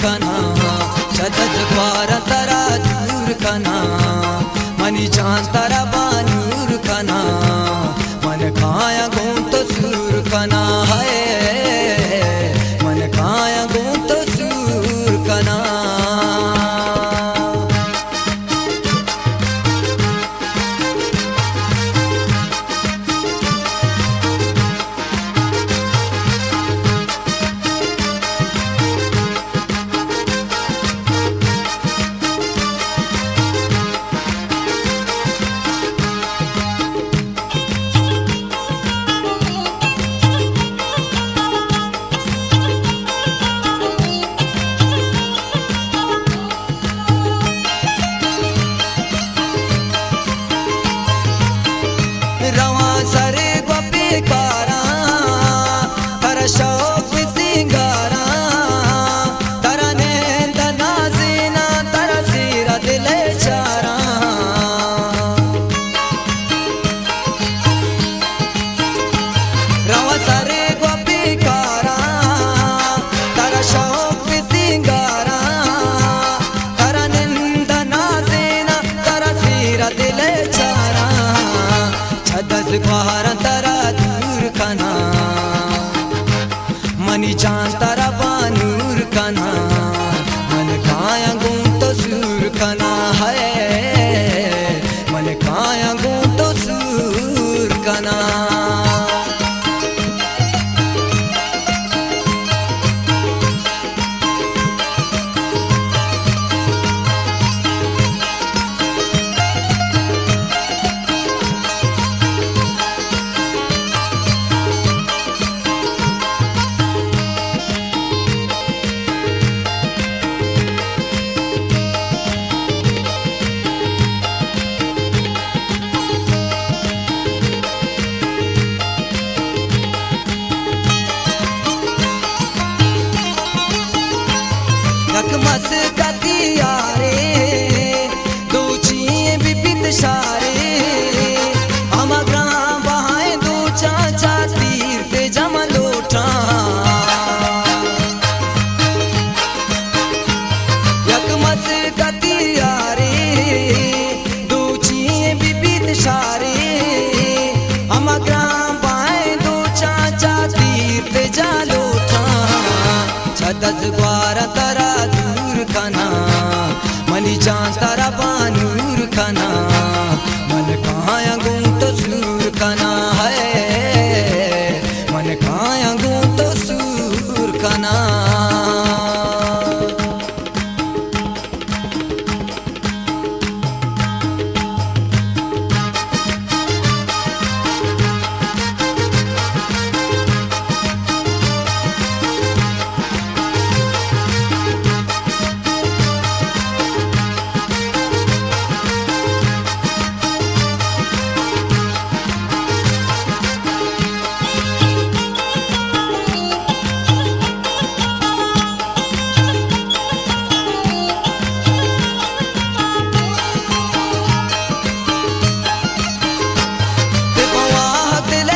कना छदस द्वार तरा दूर कना मनी चांद तरा बानूर कना मन काया गुम तो सूर कना है मन काया गुम तो सूर कना रवा सरे गोपी कारा तर शौक सिंगारा तर नेंद नाजीना तर सीरा दिले चारा रवा सरे गोपी कारा तर शौक सिंगारा तर नेंद नाजीना तर सीरा दिले चारा छदस द्वार तरा दूर कना मनी चांद तरा बानूर कना मन काया गुम तो सूर कना है मन काया गुम तो सूर कना मस कतिया रे दो चीए बिपित सारे हम ग्राम बहाए दो चाचा तीर्थ जम लोटा यक मस कतिया रे दो चीए बिपित सारे हम ग्राम बहाए दो चाचा तीर्थ जा लोटा छदस द्वार तरा दूर कना मनी चांद तरा बानूर कना मन काया गुम तो सूर कना है मन काया गुम तो सूर कना।